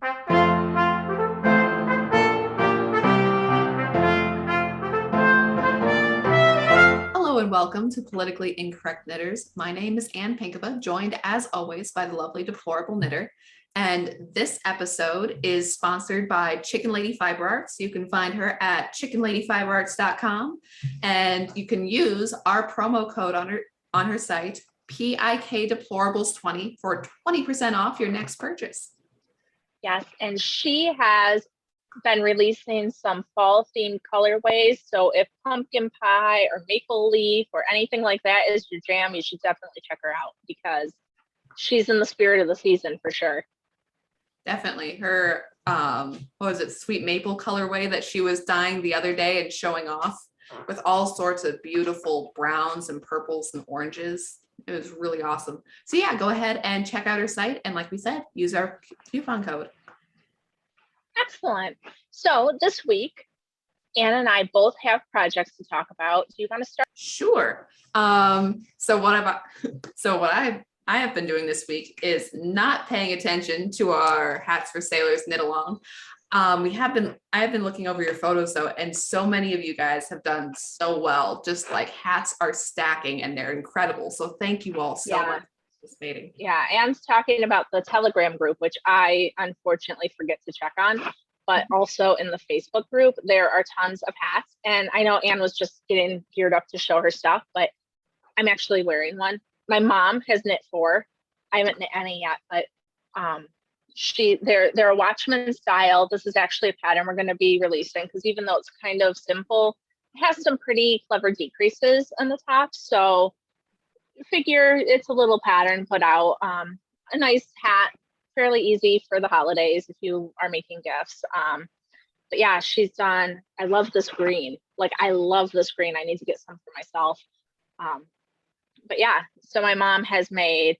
Hello and welcome to Politically Incorrect Knitters. My name is Ann Pinkava, joined as always by the lovely Deplorable Knitter. And this episode is sponsored by Chicken Lady Fiber Arts. You can find her at chickenladyfiberarts.com, and you can use our promo code on her site, PIK Deplorables20, for 20% off your next purchase. Yes, and she has been releasing some fall themed colorways. So if pumpkin pie or maple leaf or anything like that is your jam, you should definitely check her out because she's in the spirit of the season for sure. Definitely. Her what was it, sweet maple colorway that she was dyeing the other day and showing off with all sorts of beautiful browns and purples and oranges. It was really awesome. So yeah, go ahead and check out her site, and like we said, use our coupon code. Excellent. So this week, Anna and I both have projects to talk about. Do you want to start? Sure. So what I have been doing this week is not paying attention to our Hats for Sailors knit along. I have been looking over your photos though, and so many of you guys have done so well. Just like hats are stacking and they're incredible. So thank you all so much for participating. Yeah, Anne's talking about the Telegram group, which I unfortunately forget to check on, but also in the Facebook group, there are tons of hats. And I know Anne was just getting geared up to show her stuff, but I'm actually wearing one. My mom has knit 4. I haven't knit any yet, but they're a Watchman style. This is actually a pattern we're going to be releasing because even though it's kind of simple, it has some pretty clever decreases on the top. So figure it's a little pattern put out. A nice hat, fairly easy for the holidays if you are making gifts. But yeah, she's done. I love this green. Like I love this green. I need to get some for myself. But yeah, so my mom has made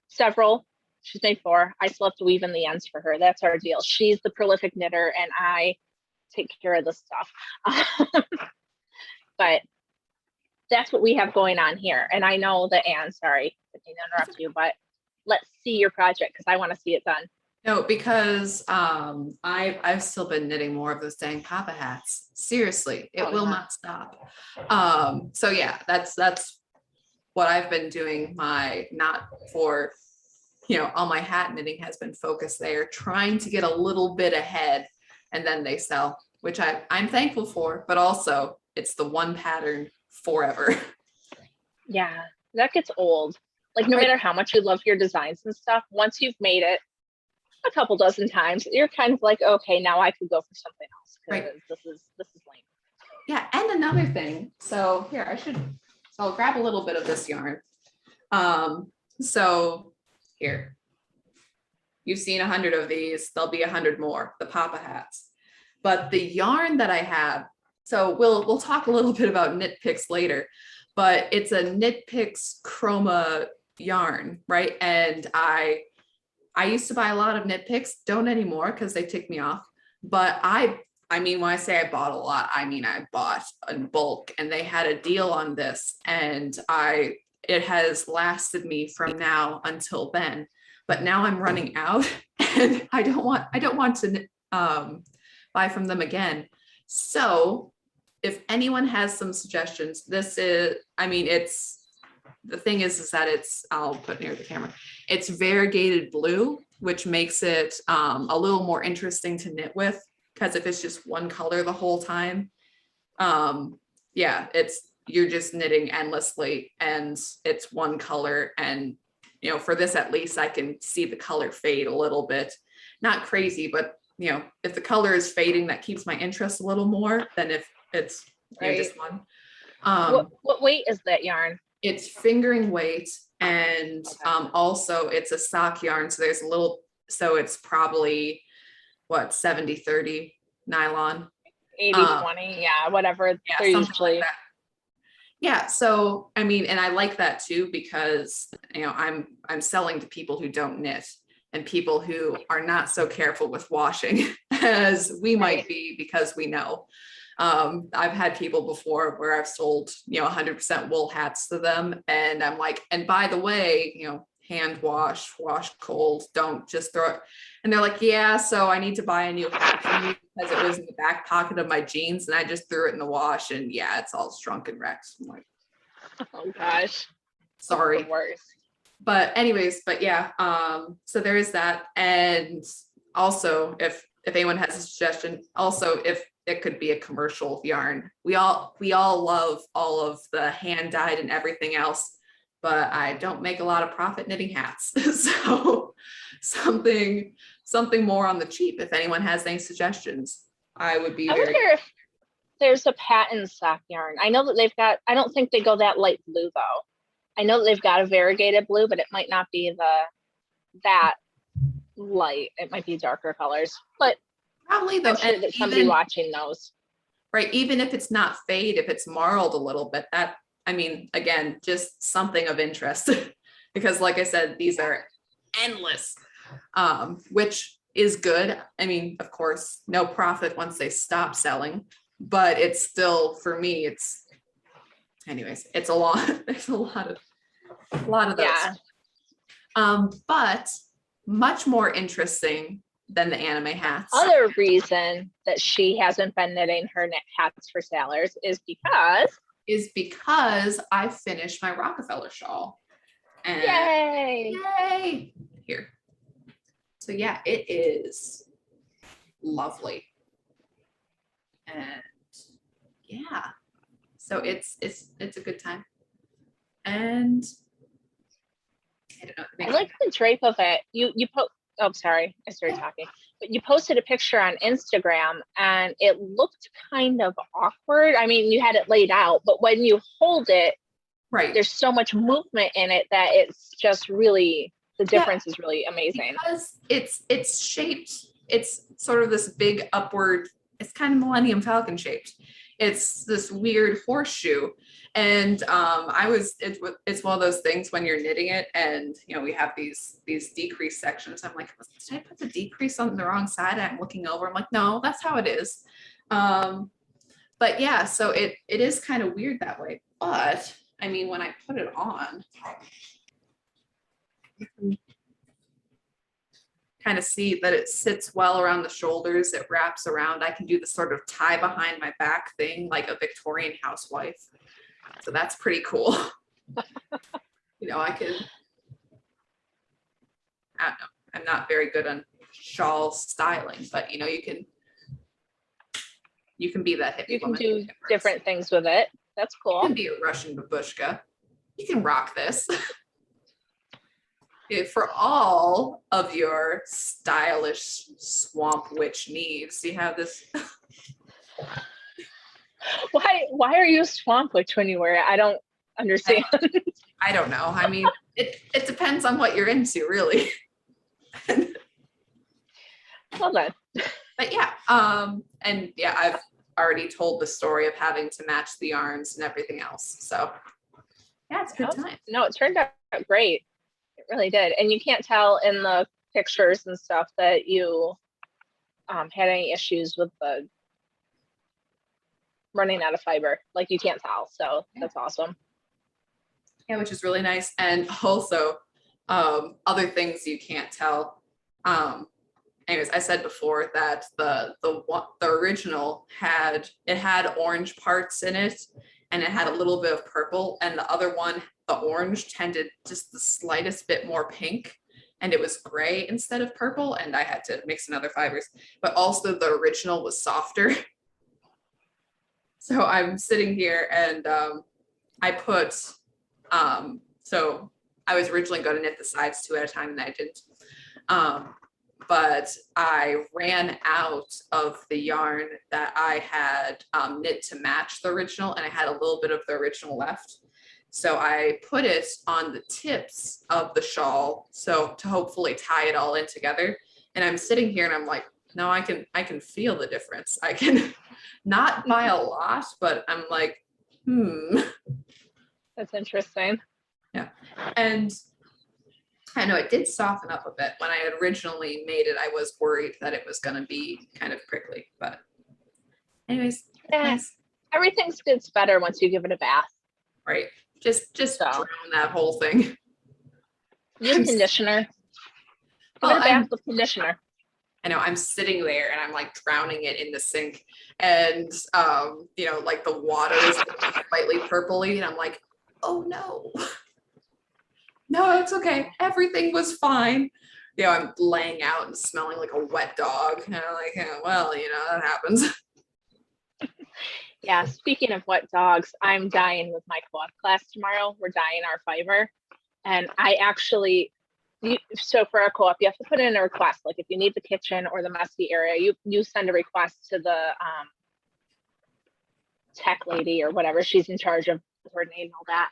several. She's made 4. I still have to weave in the ends for her. That's our deal. She's the prolific knitter and I take care of the stuff. But that's what we have going on here. And I know that Anne, sorry, I didn't interrupt you, but let's see your project because I want to see it done. No, because I've still been knitting more of those dang Papa hats. Seriously, it will not stop. So yeah, that's what I've been doing. Not for, all my hat knitting has been focused there, trying to get a little bit ahead, and then they sell, which I'm thankful for, but also it's the one pattern forever. Yeah, that gets old. Like no matter how much you love your designs and stuff, once you've made it a couple dozen times, you're kind of like, okay, now I could go for something else because this is lame. Yeah, and another thing. So here I'll grab a little bit of this yarn. So here, you've seen 100 of these. There'll be 100 more, the Papa hats. But the yarn that I have, so we'll talk a little bit about Knit Picks later, but it's a Knit Picks chroma yarn, right? And I used to buy a lot of Knit Picks, don't anymore because they tick me off. But I mean, when I say I bought a lot, I mean I bought in bulk, and they had a deal on this, and it has lasted me from now until then. But now I'm running out, and I don't want to buy from them again. So if anyone has some suggestions, the thing is that I'll put near the camera. It's variegated blue, which makes it a little more interesting to knit with, because if it's just one color the whole time, you're just knitting endlessly and it's one color. And, for this, at least I can see the color fade a little bit, not crazy, but if the color is fading, that keeps my interest a little more than if it's just one. What weight is that yarn? It's fingering weight, and also it's a sock yarn. So it's probably 70-30 nylon. 80-20, yeah, whatever. Yeah, they're usually. Like yeah. So I mean, and I like that too, because I'm selling to people who don't knit and people who are not so careful with washing as we might be, because we know. I've had people before where I've sold 100% wool hats to them, and I'm like, and by the way, hand wash cold, don't just throw it. And they're like, yeah, so I need to buy a new hat for you because it was in the back pocket of my jeans and I just threw it in the wash and yeah, it's all shrunk and wrecked. I'm like, Oh gosh. sorry. The worst. But anyways, but yeah, so there is that. And also if anyone has a suggestion, also if it could be a commercial yarn. We all love all of the hand dyed and everything else, but I don't make a lot of profit knitting hats. So something more on the cheap. If anyone has any suggestions, I would be I very. wonder if there's a patent sock yarn. I know that they've got, I don't think they go that light blue though. I know that they've got a variegated blue, but it might not be that light. It might be darker colors, but Probably though, I'm sure and that somebody even, watching knows. right, even if it's not fade, if it's marled a little bit, that, I mean, again, just something of interest. Because like I said, these are endless, which is good. I mean, of course, no profit once they stop selling, but it's still, for me, it's, anyways, it's a lot. There's a lot of those. Yeah. But much more interesting than the anime hats. Other reason that she hasn't been knitting her knit hats for sailors is because I finished my Rockefeller shawl. And yay! Here. So yeah, it is lovely. And yeah, so it's a good time. And I don't know. I like the drape of it. You put. Oh, sorry, I started talking. But you posted a picture on Instagram, and it looked kind of awkward. I mean, you had it laid out, but when you hold it, right, there's so much movement in it that it's just really, the difference is really amazing. Because it's shaped. It's sort of this big upward. It's kind of Millennium Falcon shaped. It's this weird horseshoe. And it's one of those things when you're knitting it and you know we have these decrease sections. I'm like, did I put the decrease on the wrong side? I'm looking over, I'm like, no, that's how it is. But yeah, so it is kind of weird that way. But I mean, when I put it on, you can kind of see that it sits well around the shoulders, it wraps around. I can do the sort of tie behind my back thing like a Victorian housewife. So that's pretty cool. You know, I don't know, I'm not very good on shawl styling, but you know, you can be that hippie You can woman. do different things with it. That's cool. You can be a Russian babushka. You can rock this. For all of your stylish swamp witch needs, you have this. Why are you a swamp witch when you wear it? I don't understand. I don't know. I mean, it depends on what you're into, really. Well then. But yeah, and yeah, I've already told the story of having to match the yarns and everything else. So yeah, it's a good time. No, it turned out great. It really did. And you can't tell in the pictures and stuff that you had any issues with the running out of fiber. Like you can't tell. So that's awesome. Yeah, which is really nice. And also other things you can't tell. Anyways, I said before that the original had orange parts in it and it had a little bit of purple, and the other one, the orange tended just the slightest bit more pink, and it was gray instead of purple, and I had to mix in other fibers. But also the original was softer. So I'm sitting here and I put so I was originally going to knit the sides 2 at a time and I didn't. But I ran out of the yarn that I had knit to match the original, and I had a little bit of the original left. So I put it on the tips of the shawl, so to hopefully tie it all in together. And I'm sitting here and I'm like, no, I can feel the difference. I can not by a lot, but I'm like, That's interesting. Yeah. And I know it did soften up a bit. When I had originally made it, I was worried that it was going to be kind of prickly, but anyways, nice. Everything gets better once you give it a bath. Right. Just drown that whole thing. Use conditioner. Give it a bath with conditioner. I know I'm sitting there and I'm like drowning it in the sink, and you know, like the water is slightly purpley, and I'm like, oh no. No, it's okay. Everything was fine. You know, I'm laying out and smelling like a wet dog. And I'm like, yeah, well, you know, that happens. Yeah, speaking of wet dogs, I'm dyeing with my co-op class tomorrow. We're dyeing our fiber. And I actually, so for our co-op, you have to put in a request. Like if you need the kitchen or the messy area, you send a request to the tech lady or whatever. She's in charge of coordinating all that.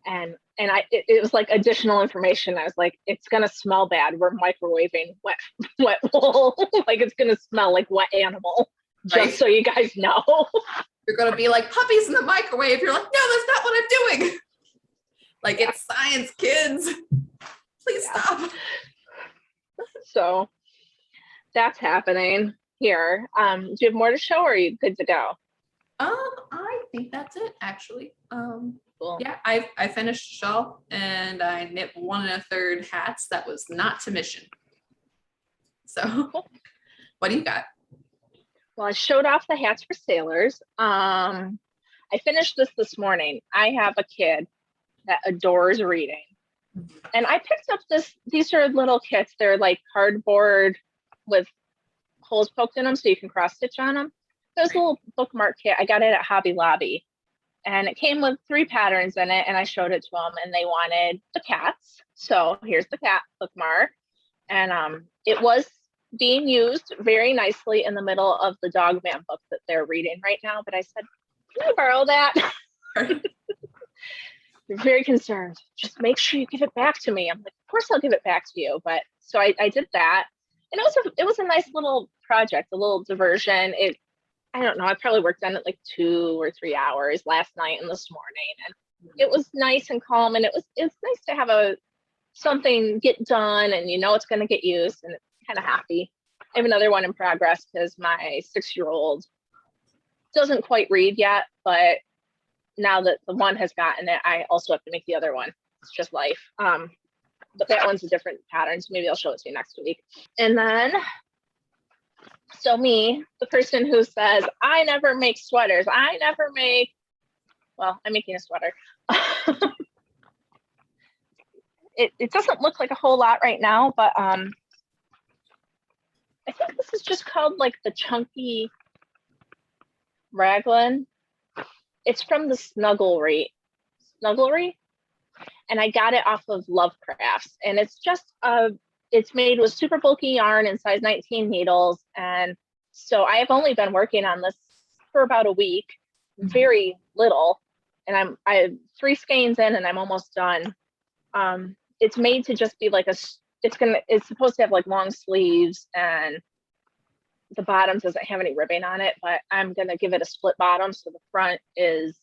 And it was like additional information. I was like, it's gonna smell bad. We're microwaving wet wool. Like it's gonna smell like wet animal. Just right. So you guys know. You're gonna be like puppies in the microwave. You're like, no, that's not what I'm doing. Like it's science, kids. Please stop. So that's happening here. Do you have more to show, or are you good to go? I think that's it actually. Cool. Yeah, I finished Shawl and I knit 1 1/3 hats. That was not to mission. So cool. What do you got? Well, I showed off the hats for sailors. I finished this morning. I have a kid that adores reading. And I picked up these are little kits. They're like cardboard with holes poked in them so you can cross stitch on them. There's a little bookmark kit. I got it at Hobby Lobby. And it came with 3 patterns in it, and I showed it to them, and they wanted the cats. So here's the cat bookmark. And it was being used very nicely in the middle of the Dog Man book that they're reading right now. But I said, can I borrow that? They're very concerned. Just make sure you give it back to me. I'm like, of course I'll give it back to you. But so I did that. And it was a nice little project, a little diversion. I don't know, I probably worked on it like 2 or 3 hours last night and this morning. And it was nice and calm. And it's nice to have something get done and you know it's going to get used, and it's kind of happy. I have another one in progress because my 6-year-old doesn't quite read yet, but now that the one has gotten it, I also have to make the other one. It's just life. But that one's a different pattern, so maybe I'll show it to you next week. And then, so me, the person who says, I never make sweaters. Well, I'm making a sweater. It doesn't look like a whole lot right now, but I think this is just called like the Chunky Raglan. It's from the Snugglery, and I got it off of Love Crafts, and it's just it's made with super bulky yarn and size 19 needles, and so I have only been working on this for about a week, very little, and I have 3 skeins in, and I'm almost done. It's made to just be like it's supposed to have like long sleeves, and the bottom doesn't have any ribbing on it, but I'm gonna give it a split bottom, so the front is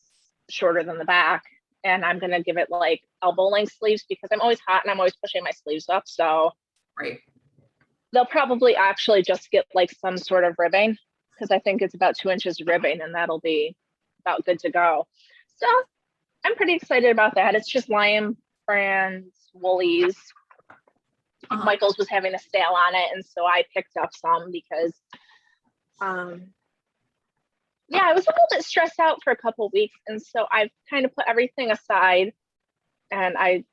shorter than the back, and I'm gonna give it like elbow length sleeves because I'm always hot and I'm always pushing my sleeves up. So right, they'll probably actually just get like some sort of ribbing because I think it's about 2 inches of ribbing, and that'll be about good to go. So I'm pretty excited about that. It's just Lion Brand's woolies. Michael's was having a sale on it, and so I picked up some because yeah, I was a little bit stressed out for a couple of weeks, and so I've kind of put everything aside, and I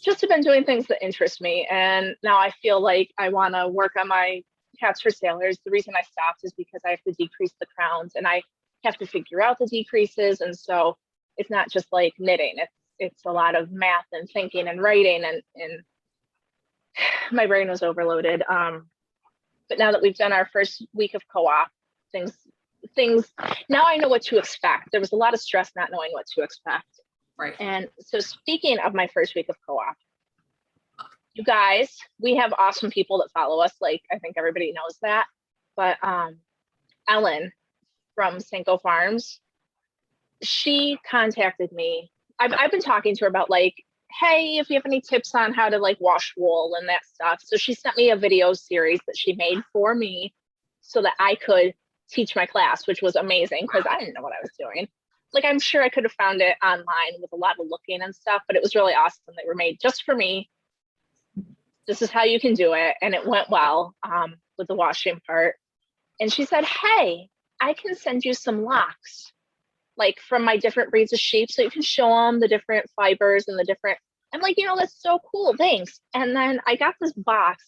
just have been doing things that interest me, and now I feel like I want to work on my Cats for Sailors. The reason I stopped is because I have to decrease the crowns, and I have to figure out the decreases, and so it's not just like knitting, it's a lot of math and thinking and writing, and my brain was overloaded. But now that we've done our first week of co-op, things now I know what to expect. There was a lot of stress not knowing what to expect. Right. And so speaking of my first week of co-op, you guys, we have awesome people that follow us. Like, I think everybody knows that. But Ellen from Cinco Farms, she contacted me. I've been talking to her about like, hey, if you have any tips on how to like wash wool and that stuff. So she sent me a video series that she made for me so that I could teach my class, which was amazing because I didn't know what I was doing. Like, I'm sure I could have found it online with a lot of looking and stuff, but it was really awesome. They were made just for me. this is how you can do it. And it went well with the washing part. And she said, hey, I can send you some locks, like from my different breeds of sheep. So you can show them the different fibers and the different, I'm like, that's so cool. Thanks. And then I got this box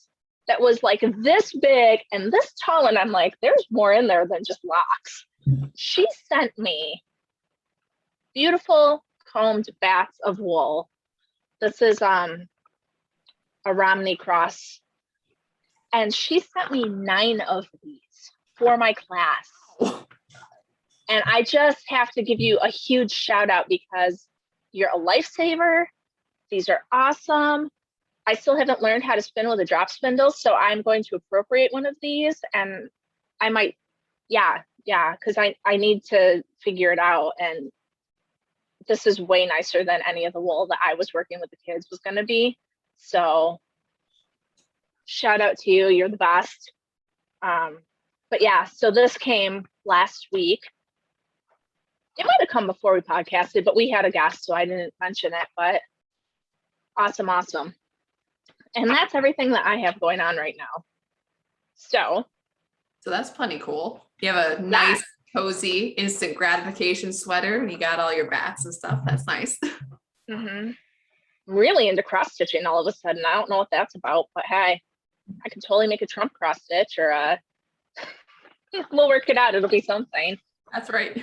that was like this big and this tall. And I'm like, there's more in there than just locks. She sent me beautiful combed bats of wool. This is a Romney cross. And she sent me 9 of these for my class. And I just have to give you a huge shout out because you're a lifesaver. These are awesome. I still haven't learned how to spin with a drop spindle, so I'm going to appropriate one of these, and I might, because I need to figure it out. And this is way nicer than any of the wool that I was working with the kids was going to be. So shout out to you. You're the best. But yeah, so this came last week. It might have come before we podcasted, but we had a guest, so I didn't mention it, but awesome. And that's everything that I have going on right now. So that's plenty cool. You have a nice, cozy, instant gratification sweater and you got all your bats and stuff. That's nice. Mm-hmm. I'm really into cross stitching all of a sudden. I don't know what that's about, but hey, I could totally make a Trump cross stitch or we'll work it out. It'll be something. That's right.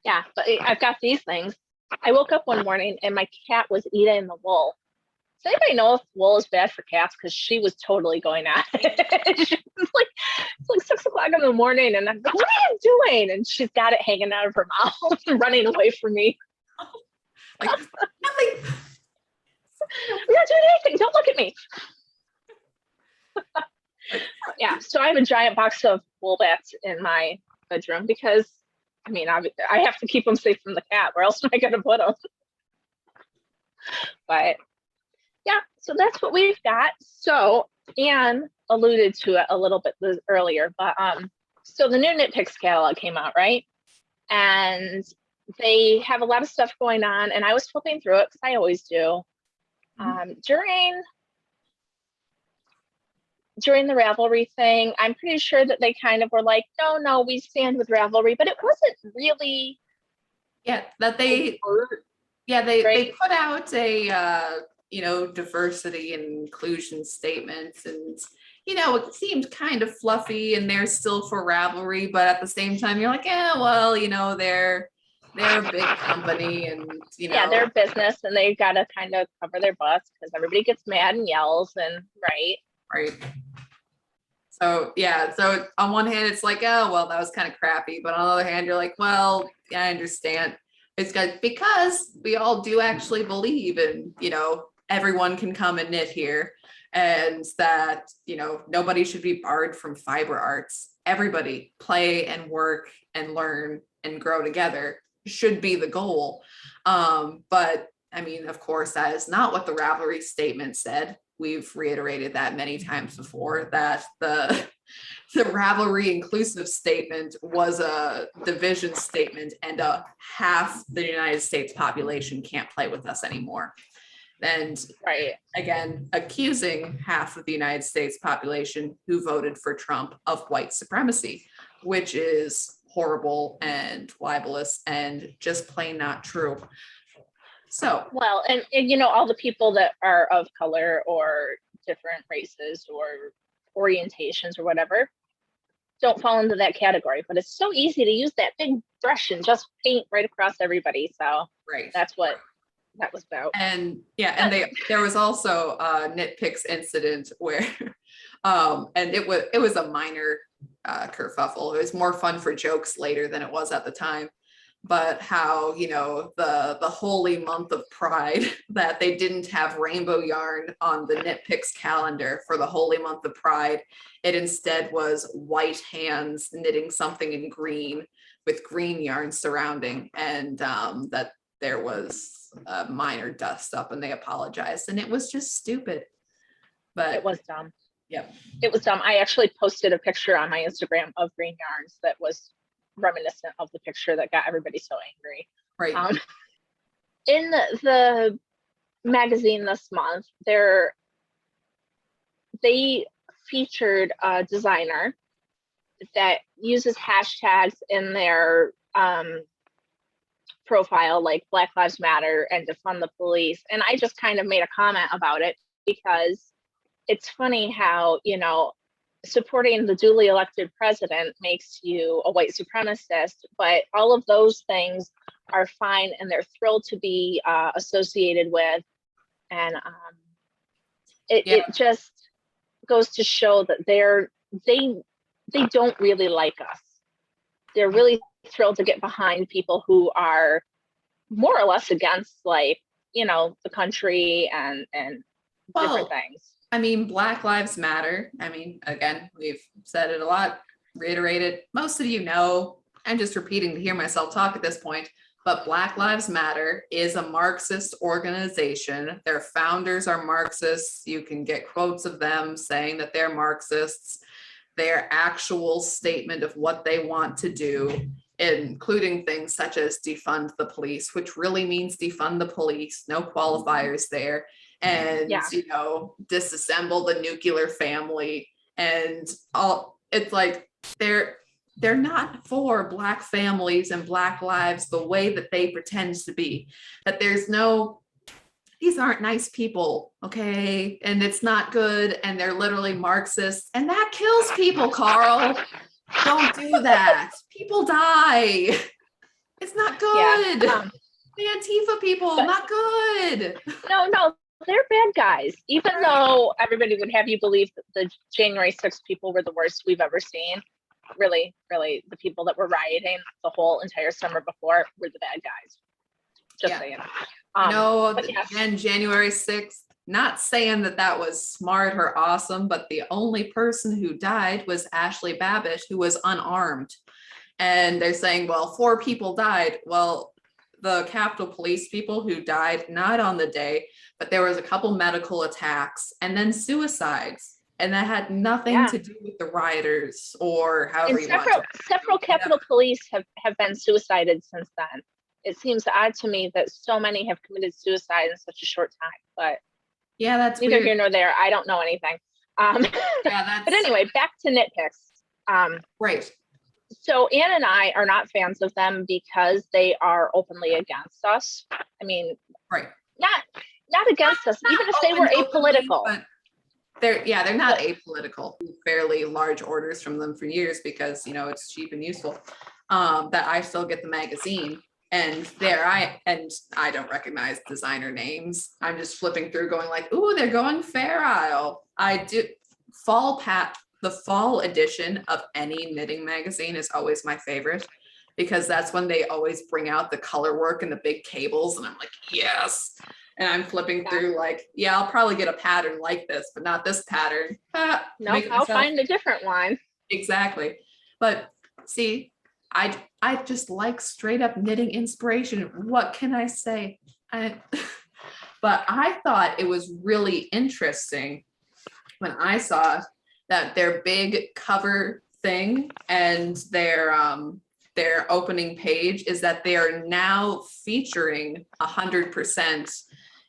Yeah, but I've got these things. I woke up one morning and my cat was eating the wool. Does anybody know if wool is bad for cats? Because she was totally going at it. It's like 6 o'clock in the morning, and I'm like, "What are you doing?" And she's got it hanging out of her mouth, running away from me. Like nothing. You're not doing anything. Don't look at me. Yeah, so I have a giant box of wool bats in my bedroom because, I mean, I have to keep them safe from the cat. Where else am I going to put them? But yeah, so that's what we've got. So Anne alluded to it a little bit earlier, but so the new Knit Picks catalog came out, right? And they have a lot of stuff going on, and I was flipping through it because I always do. During the Ravelry thing, I'm pretty sure that they kind of were like, no, we stand with Ravelry, but it wasn't really. Yeah, that they put out a diversity and inclusion statements, and it seemed kind of fluffy and they're still for Ravelry, but at the same time you're like, they're a big company, and yeah, they're a business and they gotta kind of cover their butts because everybody gets mad and yells, and right. So yeah, so on one hand it's like, oh well, that was kind of crappy, but on the other hand you're like, well, yeah, I understand. It's good because we all do actually believe in, everyone can come and knit here, and that, nobody should be barred from fiber arts. Everybody play and work and learn and grow together should be the goal. But I mean, of course, that is not what the Ravelry statement said. We've reiterated that many times before, that the Ravelry inclusive statement was a division statement, and half the United States population can't play with us anymore. And again, accusing half of the United States population who voted for Trump of white supremacy, which is horrible and libelous and just plain not true. So well, and all the people that are of color or different races or orientations or whatever don't fall into that category, but it's so easy to use that big brush and just paint right across everybody. So that's what that was about. And there was also a Knit Picks incident where and it was a minor kerfuffle. It was more fun for jokes later than it was at the time. But how, the holy month of Pride, that they didn't have rainbow yarn on the Knit Picks calendar for the holy month of Pride. It instead was white hands knitting something in green with green yarn surrounding, and that there was a minor dust up, and they apologized, and it was just stupid. But it was dumb. Yep. It was dumb. I actually posted a picture on my Instagram of green yarns that was reminiscent of the picture that got everybody so angry. Right. In the magazine this month, they featured a designer that uses hashtags in their profile, like Black Lives Matter and defund the police. And I just kind of made a comment about it because it's funny how, you know, supporting the duly elected president makes you a white supremacist, but all of those things are fine and they're thrilled to be associated with. And it just goes to show that they don't really like us. They're really thrilled to get behind people who are more or less against, like, you know, the country and different things. I mean, Black Lives Matter. I mean, again, we've said it a lot, reiterated. Most of you know, I'm just repeating to hear myself talk at this point, but Black Lives Matter is a Marxist organization. Their founders are Marxists. You can get quotes of them saying that they're Marxists. Their actual statement of what they want to do, including things such as defund the police, which really means defund the police, no qualifiers there, and you know, disassemble the nuclear family, and all. It's like they're not for Black families and Black lives the way that they pretend to be. That there's no, these aren't nice people, okay? And it's not good, and they're literally Marxists, and that kills people, Carl. Don't do that. People die. It's not good. The Antifa people, not good. No, they're bad guys. Even though everybody would have you believe that the January 6th people were the worst we've ever seen. Really, the people that were rioting the whole entire summer before were the bad guys. Just saying. And January 6th, not saying that that was smart or awesome, but the only person who died was Ashley Babbitt, who was unarmed. And they're saying, well, 4 people died. Well, the Capitol Police people who died, not on the day, but there was a couple medical attacks and then suicides. And that had nothing to do with the rioters or however you want to. Several Capitol Police have been suicided since then. It seems odd to me that so many have committed suicide in such a short time, but yeah, that's neither weird. Here nor there. I don't know anything. But anyway, back to nitpicks. Right. So Anne and I are not fans of them because they are openly against us. I mean, not against us, even if they were apolitical. But they're not apolitical. Fairly large orders from them for years because, you know, it's cheap and useful. That I still get the magazine. And I don't recognize designer names. I'm just flipping through going like, ooh, they're going Fair Isle. I do. The fall edition of any knitting magazine is always my favorite because that's when they always bring out the color work and the big cables. And I'm like, yes. And I'm flipping through like, yeah, I'll probably get a pattern like this, but not this pattern. No, I'll find a different one. Exactly. But see, I just like straight up knitting inspiration. What can I say? But I thought it was really interesting when I saw that their big cover thing and their opening page is that they are now featuring 100%,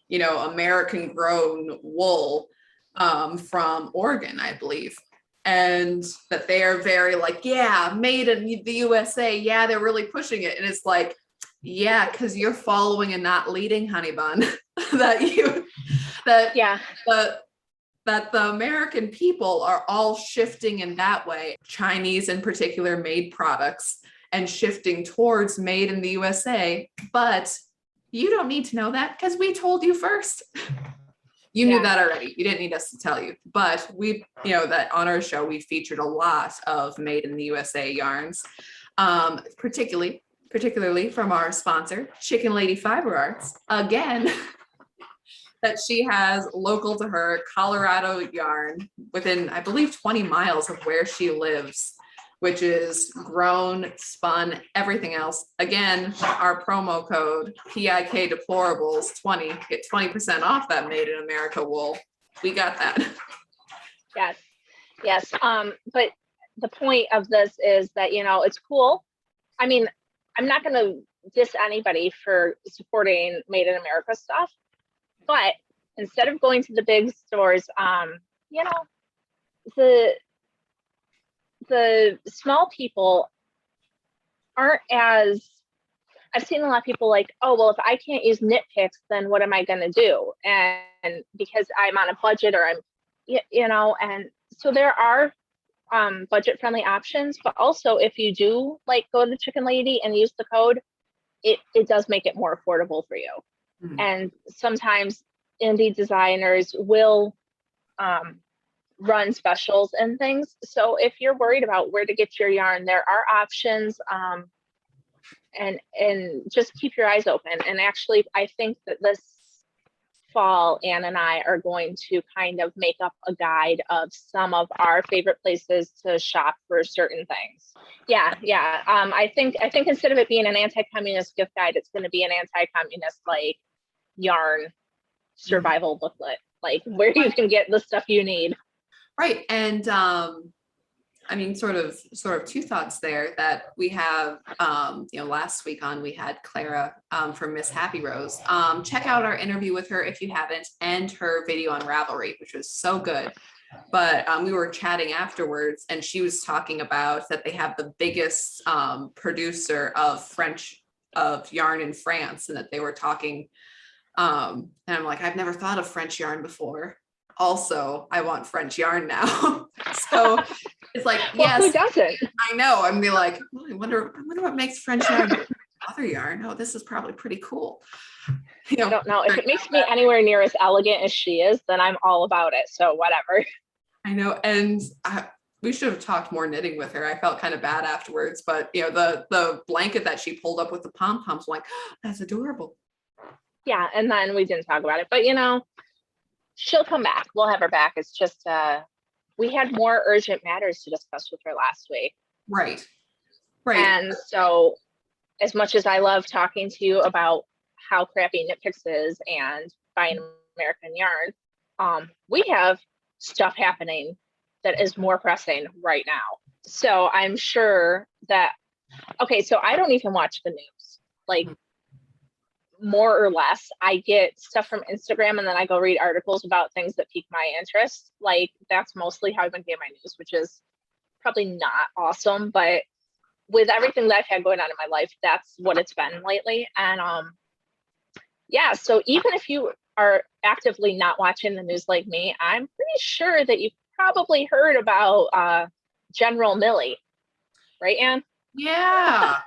you know, American grown wool from Oregon, I believe. And that they are very like, yeah, made in the USA. Yeah, they're really pushing it. And it's like, yeah, because you're following and not leading, honey bun. that the American people are all shifting in that way. Chinese in particular made products and shifting towards made in the USA. But you don't need to know that because we told you first. You knew that already. You didn't need us to tell you. But we, you know, that on our show, we featured a lot of made in the USA yarns, particularly from our sponsor, Chicken Lady Fiber Arts. Again, that she has local to her Colorado yarn within, I believe, 20 miles of where she lives, which is grown, spun, everything else. Again, our promo code PIK Deplorables 20, get 20% off that made in America wool. We got that. Yes. But the point of this is that, you know, it's cool. I mean, I'm not going to diss anybody for supporting made in America stuff, But instead of going to the big stores, you know, the small people aren't as, I've seen a lot of people like, oh, well, if I can't use knit picks, then what am I going to do? And because I'm on a budget, or I'm, you know, and so there are budget friendly options, but also if you do like go to Chicken Lady and use the code, it does make it more affordable for you. Mhm. And sometimes indie designers will run specials and things. So if you're worried about where to get your yarn, there are options. And just keep your eyes open. And actually, I think that this fall, Anne and I are going to kind of make up a guide of some of our favorite places to shop for certain things. Yeah. I think instead of it being an anti-communist gift guide, it's going to be an anti-communist like yarn survival booklet, like where you can get the stuff you need. Right. And I mean, sort of two thoughts there that we have, last week on, we had Clara from Miss Happy Rose. Check out our interview with her if you haven't, and her video on Ravelry, which was so good. But we were chatting afterwards, and she was talking about that they have the biggest producer of yarn in France, and that they were talking. And I'm like, I've never thought of French yarn before. Also, I want French yarn now. So it's like, well, yes, who doesn't? I know. I'm be like, well, I wonder what makes French yarn other yarn. Oh, this is probably pretty cool. I don't know. If it makes me anywhere near as elegant as she is, then I'm all about it. So whatever. I know. And we should have talked more knitting with her. I felt kind of bad afterwards, but the blanket that she pulled up with the pom-poms, like, oh, that's adorable. Yeah. And then we didn't talk about it, but she'll come back. We'll have her back. It's just, we had more urgent matters to discuss with her last week. Right. And so as much as I love talking to you about how crappy Knit Picks is and buying American yarn, we have stuff happening that is more pressing right now. So I'm sure that, okay, so I don't even watch the news. Like, more or less, I get stuff from Instagram, and then I go read articles about things that pique my interest. Like, that's mostly how I've been getting my news, which is probably not awesome, but with everything that I've had going on in my life, that's what it's been lately. And yeah, so even if you are actively not watching the news like me, I'm pretty sure that you've probably heard about General Milley, right, Anne? Yeah.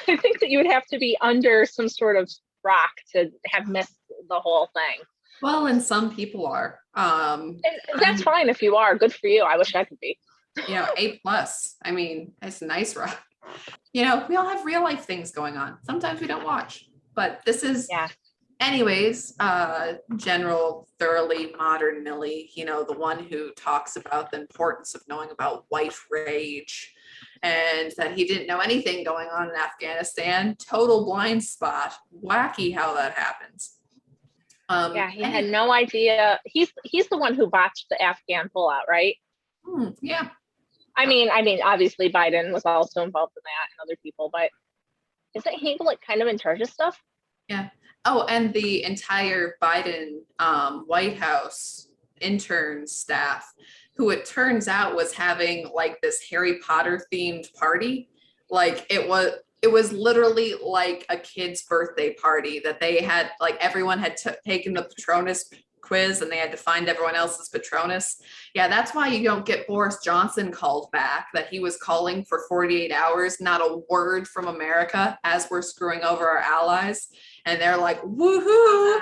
I think that you would have to be under some sort of rock to have missed the whole thing. Well, and some people are. And that's fine if you are. Good for you. I wish I could be. A+. I mean, it's a nice rock. We all have real life things going on. Sometimes we don't watch, but this is, anyways, General Thoroughly Modern Milley, the one who talks about the importance of knowing about white rage, and that he didn't know anything going on in Afghanistan. Total blind spot. Wacky how that happens. He had no idea. He's the one who botched the Afghan pullout, right? Yeah. I mean, obviously Biden was also involved in that, and other people, but isn't he like kind of in charge of stuff? Yeah. Oh, and the entire Biden White House intern staff, who it turns out was having like this Harry Potter themed party. Like it was literally like a kid's birthday party that they had, like everyone had taken the Patronus quiz and they had to find everyone else's Patronus. Yeah, that's why you don't get Boris Johnson called back, that he was calling for 48 hours, not a word from America as we're screwing over our allies. And they're like, woohoo,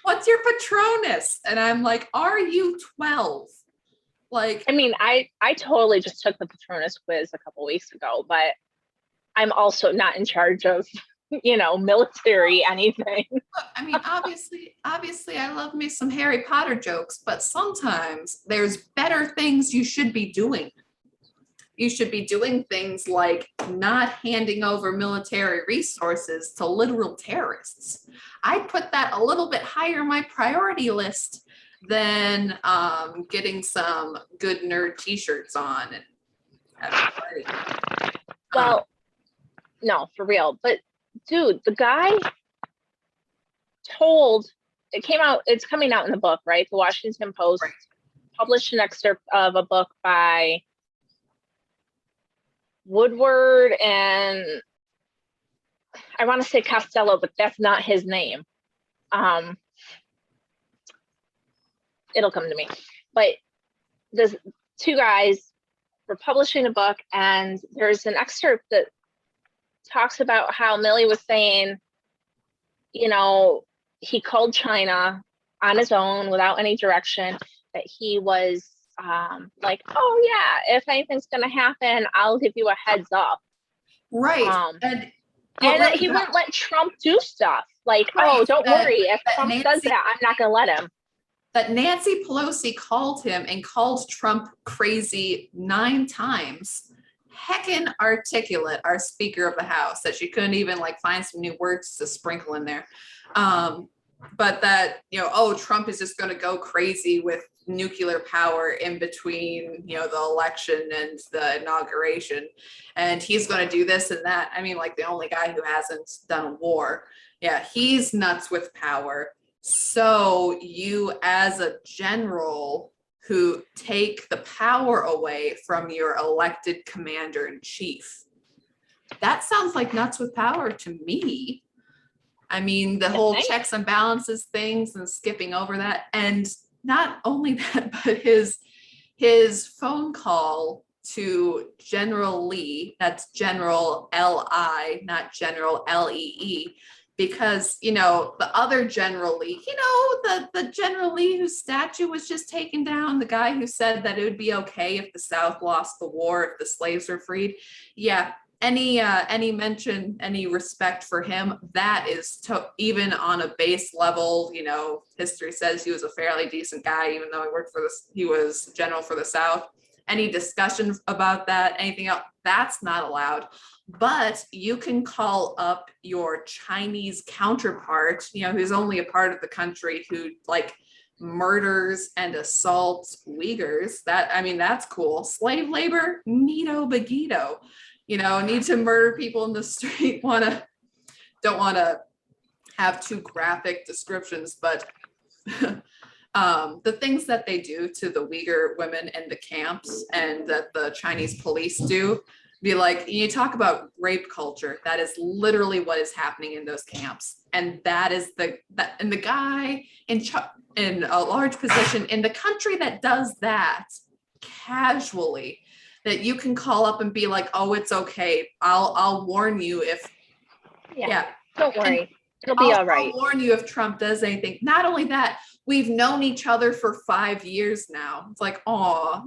what's your Patronus? And I'm like, are you 12? Like, I mean, I totally just took the Patronus quiz a couple weeks ago, but I'm also not in charge of, military anything. I mean, obviously, I love me some Harry Potter jokes, but sometimes there's better things you should be doing. You should be doing things like not handing over military resources to literal terrorists. I'd put that a little bit higher on my priority list than getting some good nerd t-shirts on and having a party. Well, no, for real. But dude, the guy told it's coming out in the book, right? The Washington Post Right. published an excerpt of a book by Woodward and I want to say Costello, but that's not his name. It'll come to me. But there's two guys were publishing a book, and there's an excerpt that talks about how Milley was saying, you know, he called China on his own without any direction, that he was like, oh yeah, if anything's gonna happen, I'll give you a heads up. Right. And really he wouldn't let Trump do stuff. Like, right, oh, don't worry, if Trump does that, I'm not gonna let him. That Nancy Pelosi called him and called Trump crazy 9 times. Heckin' articulate, our Speaker of the House, that she couldn't even like find some new words to sprinkle in there. But that, you know, oh, Trump is just going to go crazy with nuclear power in between, you know, the election and the inauguration, and he's going to do this and that. I mean, like the only guy who hasn't done war. Yeah, he's nuts with power. So you, as a general who take the power away from your elected commander in chief, that sounds like nuts with power to me. I mean, the whole checks and balances things and skipping over that. And not only that, but his phone call to General Lee, that's General L-I, not General L-E-E, because, you know, the other General Lee, you know, the General Lee whose statue was just taken down, the guy who said that it would be okay if the South lost the war, if the slaves were freed. Yeah. Any mention, any respect for him, that is even on a base level, you know, history says he was a fairly decent guy, even though he was general for the South. Any discussion about that, anything else, that's not allowed. But you can call up your Chinese counterpart, you know, who's only a part of the country who like murders and assaults Uyghurs. That, I mean, that's cool. Slave labor, neato bagito. You know, need to murder people in the street. Don't want to have too graphic descriptions, but the things that they do to the Uyghur women in the camps and that the Chinese police do, be like, you talk about rape culture. That is literally what is happening in those camps, and that is the guy in a large position in the country that does that casually, that you can call up and be like, oh, it's okay. I'll warn you if, don't worry. It'll be all right. I'll warn you if Trump does anything. Not only that, we've known each other for 5 years now. It's like, oh,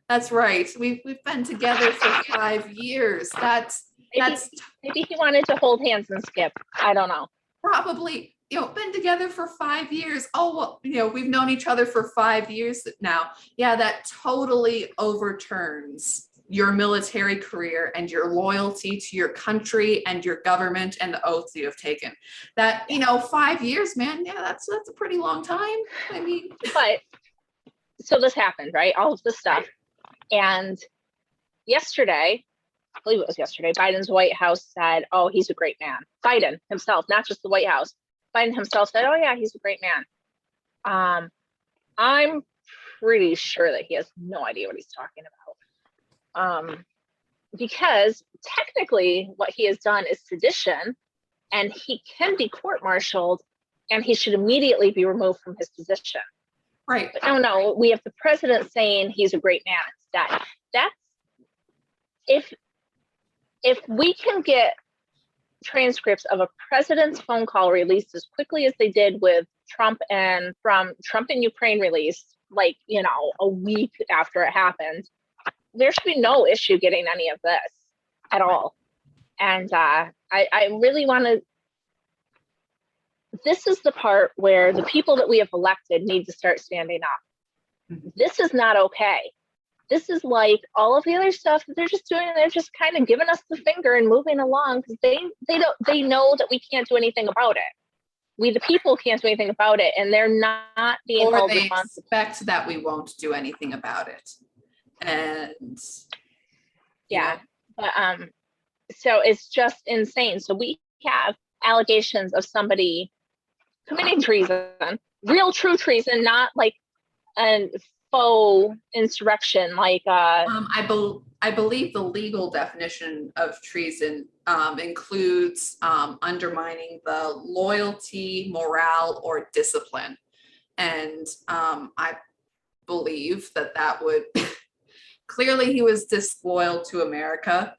that's right. We've been together for 5 years. Maybe he wanted to hold hands and skip. I don't know. Probably, you know, been together for 5 years. Oh, well, you know, we've known each other for 5 years now. Yeah, that totally overturns your military career and your loyalty to your country and your government and the oaths you have taken. That, you know, 5 years, man, yeah, that's a pretty long time. I mean, but so this happened, right? All of this stuff. And yesterday, I believe it was yesterday, Biden's White House said, oh, he's a great man. Biden himself, not just the White House. Biden himself said, oh yeah, he's a great man. I'm pretty sure that he has no idea what he's talking about. Because technically what he has done is sedition, and he can be court-martialed, and he should immediately be removed from his position. Right. But no, we have the president saying he's a great man instead. That's, if we can get transcripts of a president's phone call released as quickly as they did with Trump and Ukraine released, like, you know, a week after it happened, there should be no issue getting any of this at all. And I really want to, this is the part where the people that we have elected need to start standing up. This is not okay. This is like all of the other stuff that they're just doing. They're just kind of giving us the finger and moving along because they know that we can't do anything about it. We, the people, can't do anything about it, and they're not being held responsible. Or they expect that we won't do anything about it. And but so it's just insane. So we have allegations of somebody committing treason, real true treason, not like a faux insurrection, like I believe the legal definition of treason includes undermining the loyalty, morale, or discipline. And I believe that would clearly he was disloyal to America.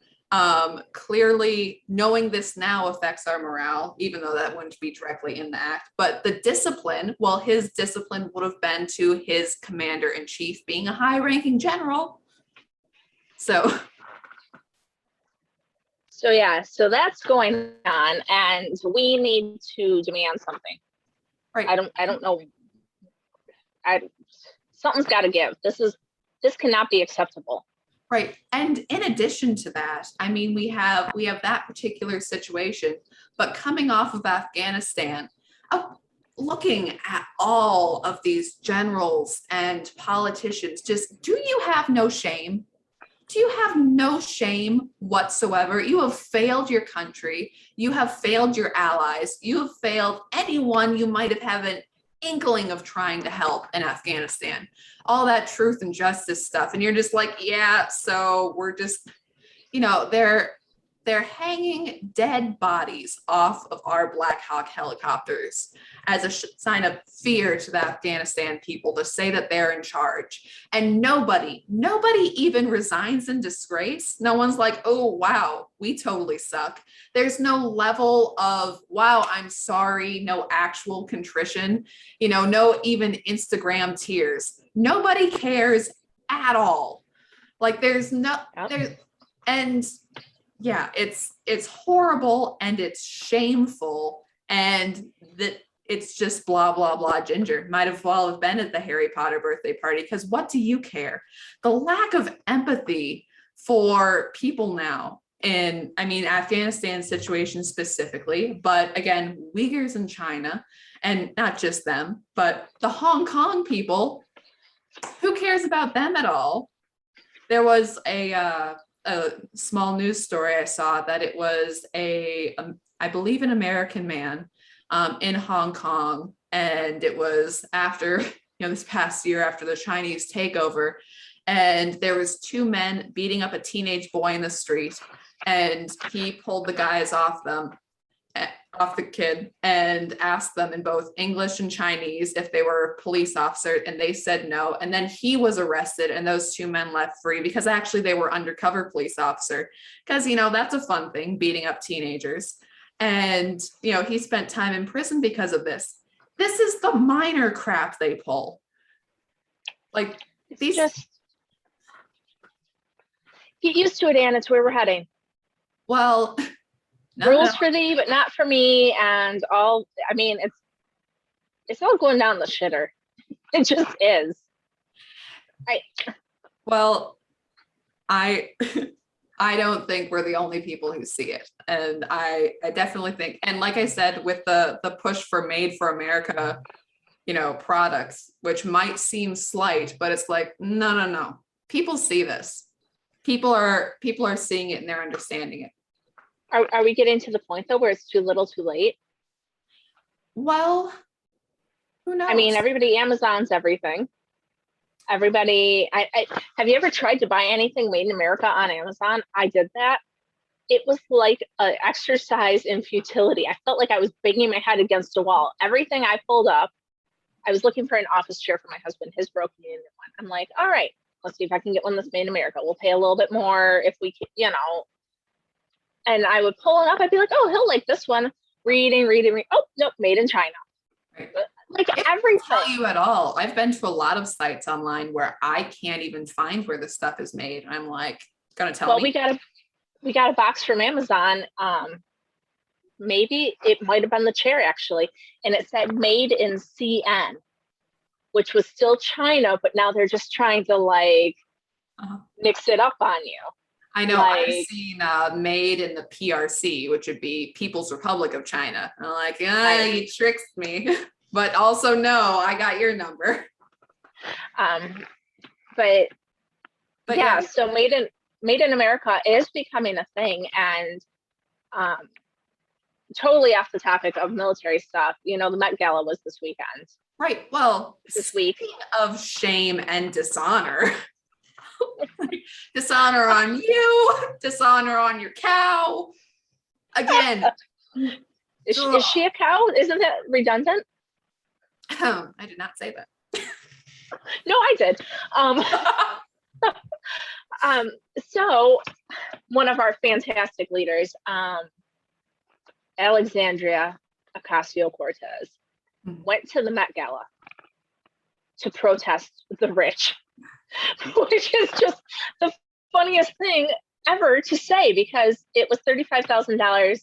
Clearly, knowing this now affects our morale, even though that wouldn't be directly in the act. But the discipline, well, his discipline would have been to his commander in chief being a high ranking general. So yeah, so that's going on, and we need to demand something. right. I don't know. Something's got to give. This cannot be acceptable. Right. And in addition to that, I mean, we have that particular situation, but coming off of Afghanistan, looking at all of these generals and politicians, just do you have no shame? Do you have no shame whatsoever? You have failed your country. You have failed your allies. You have failed anyone you might have had an inkling of trying to help in Afghanistan. All that truth and justice stuff. And you're just like, yeah, so we're just, they're hanging dead bodies off of our Black Hawk helicopters as a sign of fear to the Afghanistan people to say that they're in charge. And nobody even resigns in disgrace. No one's like, oh, wow, we totally suck. There's no level of, wow, I'm sorry, no actual contrition, no even Instagram tears. Nobody cares at all. Like there's no, there, and yeah, it's horrible and it's shameful and that it's just blah, blah, blah. Ginger might as well have been at the Harry Potter birthday party because what do you care? The lack of empathy for people now in, Afghanistan situation specifically, but again, Uyghurs in China, and not just them, but the Hong Kong people, who cares about them at all? There was a small news story I saw that it was I believe an American man in Hong Kong, and it was after this past year after the Chinese takeover, and there was two men beating up a teenage boy in the street, and he pulled the guys off the kid and asked them in both English and Chinese if they were police officers, and they said no. And then he was arrested and those two men left free because actually they were undercover police officer, because that's a fun thing, beating up teenagers. And he spent time in prison because of this. This is the minor crap they pull. Like these just get used to it, Anne. It's where we're heading. Well, rules for thee, but not for me, and all. It's all going down the shitter. It just is. I don't think we're the only people who see it, and I definitely think, and like I said, with the push for Made for America, products, which might seem slight, but it's like no, people see this. People are seeing it and they're understanding it. Are we getting to the point though where it's too little too late? Well, who knows? Everybody Amazons everything. Everybody, have you ever tried to buy anything made in America on Amazon? I did that. It was like an exercise in futility. I felt like I was banging my head against a wall. Everything I pulled up, I was looking for an office chair for my husband. His broke me into one. I'm like, all right, let's see if I can get one that's made in America. We'll pay a little bit more if we can, And I would pull it up. I'd be like, oh, he'll like this one. Reading. Oh, nope, made in China. Right. Like everything. Tell you at all. I've been to a lot of sites online where I can't even find where the stuff is made. I'm like, gonna tell me. Well, we got a box from Amazon. Maybe it might have been the chair actually, and it said made in CN, which was still China, but now they're just trying to mix it up on you. I know, I've seen made in the PRC, which would be People's Republic of China. I'm like, you tricked me. But also, no, I got your number. But yeah, so made in America is becoming a thing. And totally off the topic of military stuff. You know, the Met Gala was this weekend. Right. Well, This week. speaking of shame and dishonor, dishonor on you, dishonor on your cow. Again, Is she a cow? Isn't that redundant? I did not say that. No, I did. So one of our fantastic leaders, Alexandria Ocasio-Cortez, went to the Met Gala to protest the rich, which is just the funniest thing ever to say, because it was $35,000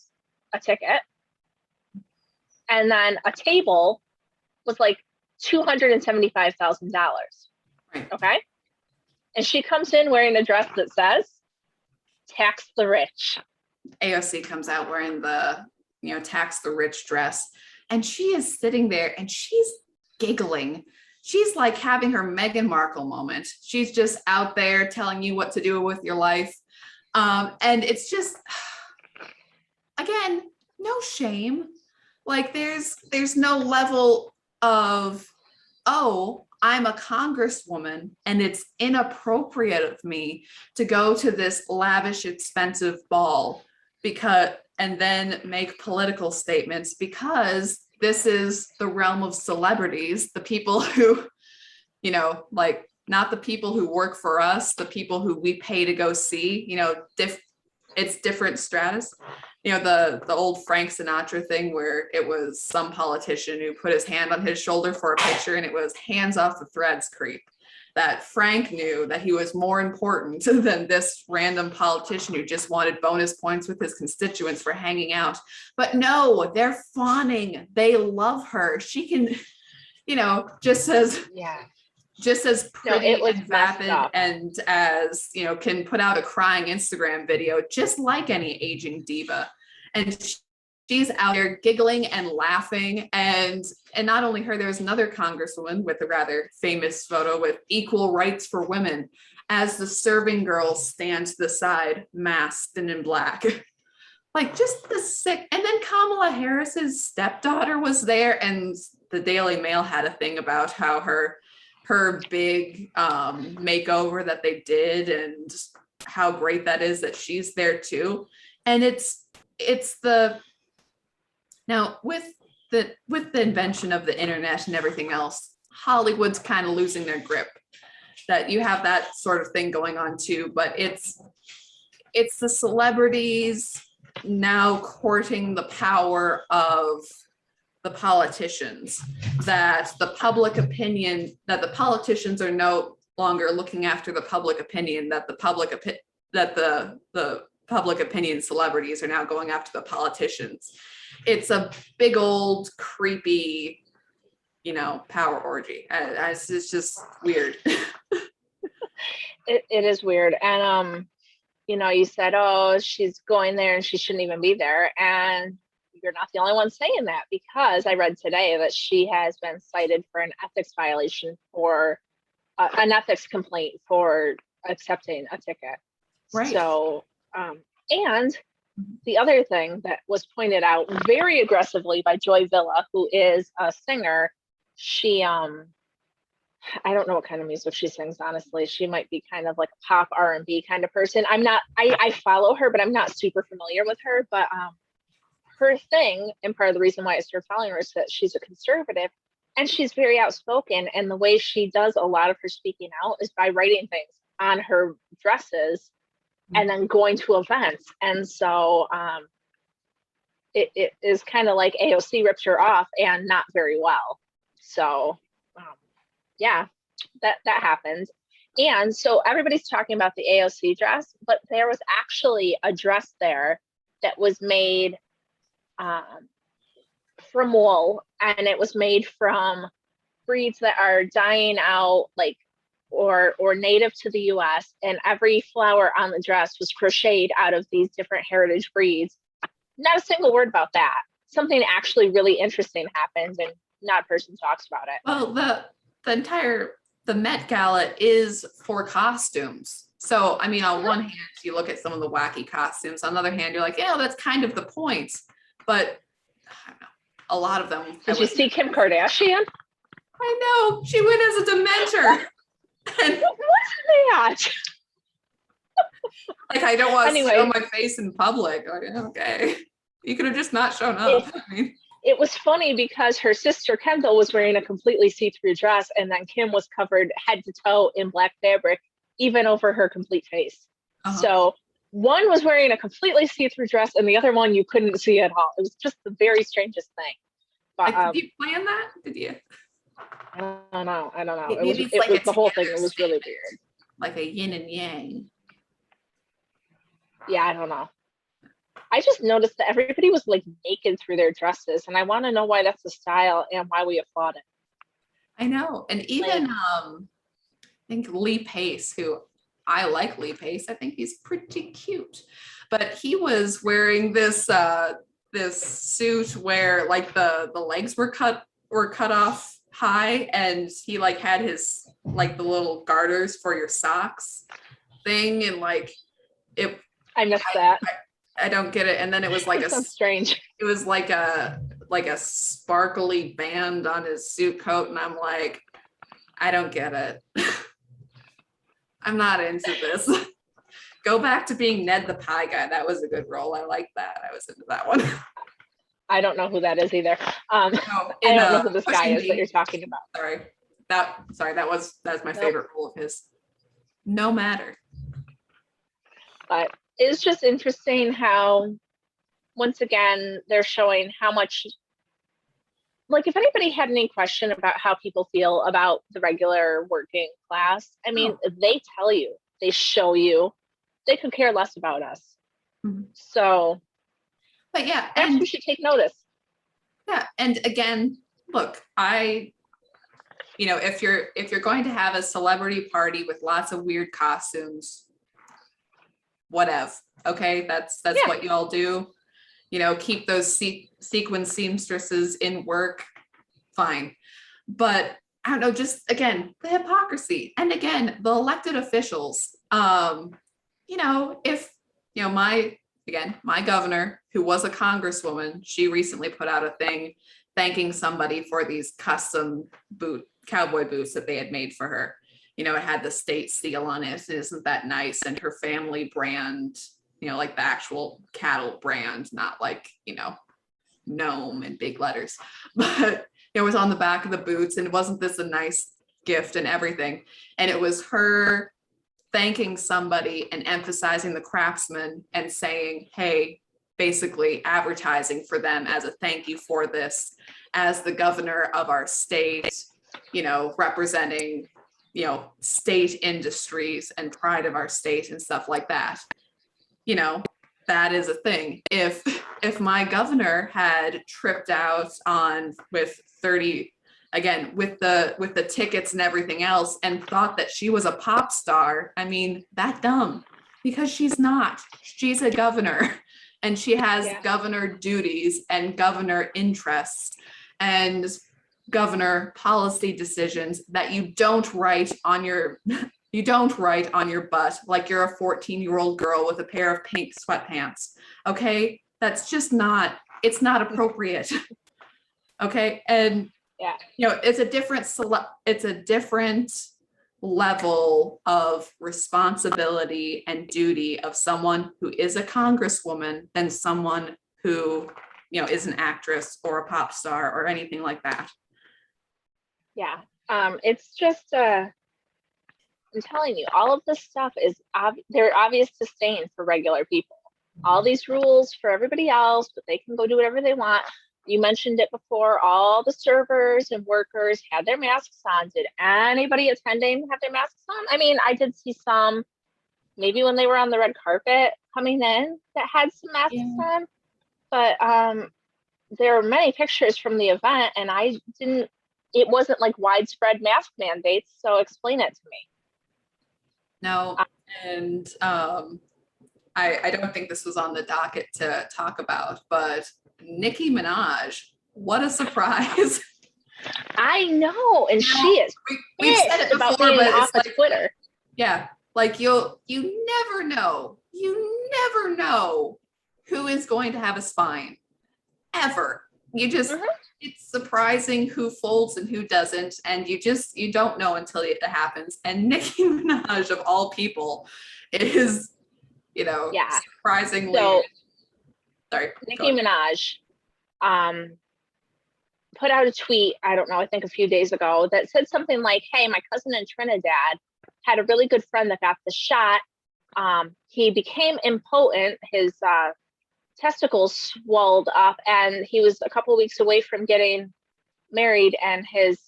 a ticket. And then a table was like $275,000. Right. Okay. And she comes in wearing a dress that says, tax the rich. AOC comes out wearing the, tax the rich dress. And she is sitting there and she's giggling. She's like having her Meghan Markle moment. She's just out there telling you what to do with your life. And it's just, again, no shame. Like there's no level of, oh, I'm a congresswoman and it's inappropriate of me to go to this lavish, expensive ball and then make political statements because this is the realm of celebrities, the people who, like not the people who work for us, the people who we pay to go see, it's different stratus. The old Frank Sinatra thing where it was some politician who put his hand on his shoulder for a picture and it was hands off the threads creep. That Frank knew that he was more important than this random politician who just wanted bonus points with his constituents for hanging out. But no, they're fawning. They love her. She can, just as pretty and vapid and as, can put out a crying Instagram video, just like any aging diva. And she's out there giggling and laughing. And not only her, there was another congresswoman with a rather famous photo with equal rights for women as the serving girls stand to the side, masked and in black. Like just the sick. And then Kamala Harris's stepdaughter was there, and the Daily Mail had a thing about how her big makeover that they did and how great that is that she's there too. And it's now with the invention of the internet and everything else, Hollywood's kind of losing their grip. That you have that sort of thing going on too, but it's the celebrities now courting the power of the politicians, that the politicians are no longer looking after the public opinion, that the public opinion celebrities are now going after the politicians. It's a big old creepy, power orgy. It's just weird. It is weird. And, you said, oh, she's going there and she shouldn't even be there. And you're not the only one saying that, because I read today that she has been cited for an ethics violation for an ethics complaint for accepting a ticket. Right. So, and the other thing that was pointed out very aggressively by Joy Villa, who is a singer, she, I don't know what kind of music she sings, honestly. She might be kind of like a pop R&B kind of person. I follow her, but I'm not super familiar with her. But her thing, and part of the reason why I started following her, is that she's a conservative and she's very outspoken. And the way she does a lot of her speaking out is by writing things on her dresses and then going to events. And so it is kind of like AOC ripped her off, and not very well. So yeah, that happened. And so everybody's talking about the AOC dress, but there was actually a dress there that was made from wool, and it was made from breeds that are dying out, like or native to the US, and every flower on the dress was crocheted out of these different heritage breeds. Not a single word about that. Something actually really interesting happened, and not a person talks about it. Well, the Met Gala is for costumes. So, I mean, on one hand, you look at some of the wacky costumes. On the other hand, you're like, yeah, that's kind of the point. but I don't know, a lot of them. Did you see Kim Kardashian? I know, she went as a Dementor. And What was that? like, I don't want Anyway. to show my face in public. Like, okay, you could have just not shown up. I mean, it was funny because her sister Kendall was wearing a completely see-through dress, and then Kim was covered head to toe in black fabric, even over her complete face. So one was wearing a completely see-through dress, and the other one you couldn't see at all. It was just the very strangest thing. But like, did you plan that? Did you? I don't know. Maybe It was the whole thing. It was really weird. Like a yin and yang. Yeah, I don't know. I just noticed that everybody was like naked through their dresses, and I want to know why that's the style and why we applaud it. I know. And even I think Lee Pace, who I like Lee Pace, I think he's pretty cute. But he was wearing this this suit where like the legs were cut off high, and he like had his like the little garters for your socks thing, and like it. I missed that. I don't get it. And then it was like strange. It was like a sparkly band on his suit coat, and I'm like, I don't get it. I'm not into this. Go back to being Ned the Pie Guy. That was a good role. I like that. I was into that one. I don't know who that is either. I don't know who this guy is that you're talking about. That was my favorite role of his. No matter. But it's just interesting how, once again, they're showing how much, like, if anybody had any question about how people feel about the regular working class, I mean, they tell you, they show you, they could care less about us. Mm-hmm. So, but yeah, perhaps we should take notice. Yeah, and again, look, if you're going to have a celebrity party with lots of weird costumes, whatever. Okay, that's what you all do. Keep those sequin seamstresses in work, fine. But I don't know, just again, the hypocrisy, and again, the elected officials. If my governor, who was a congresswoman, she recently put out a thing thanking somebody for these custom cowboy boots that they had made for her. It had the state seal on it. Isn't that nice? And her family brand, like the actual cattle brand, not like, gnome in big letters. But it was on the back of the boots, and wasn't this a nice gift and everything? And it was her thanking somebody and emphasizing the craftsman and saying, hey, basically advertising for them as a thank you for this, as the governor of our state, representing state industries and pride of our state and stuff like that. That is a thing. If my governor had tripped out with 30, again, with the tickets and everything else, and thought that she was a pop star, I mean, that dumb, because she's not. She's a governor, and she has governor duties and governor interests and governor policy decisions that you don't write on your butt like you're a 14-year-old girl with a pair of pink sweatpants. Okay, that's just it's not appropriate. Okay, and it's a different level of responsibility and duty of someone who is a congresswoman than someone who is an actress or a pop star or anything like that. Yeah, it's just I'm telling you, all of this stuff is they're obvious disdain for regular people. All these rules for everybody else, but they can go do whatever they want. You mentioned it before, all the servers and workers had their masks on. Did anybody attending have their masks on? I mean, I did see some, maybe when they were on the red carpet coming in, that had some masks on. But there are many pictures from the event, and it wasn't like widespread mask mandates. So explain it to me. No, and I don't think this was on the docket to talk about, but Nicki Minaj, what a surprise. I know, and she is we've said it about before, being but off of Twitter. Yeah, like you never know who is going to have a spine. ever. You just, it's surprising who folds and who doesn't. And you don't know until it happens. And Nicki Minaj, of all people, is, Yeah. surprisingly, So sorry. Nicki Minaj put out a tweet, I don't know, I think a few days ago, that said something like, hey, my cousin in Trinidad had a really good friend that got the shot. He became impotent. His testicles swelled up, and he was a couple of weeks away from getting married, and his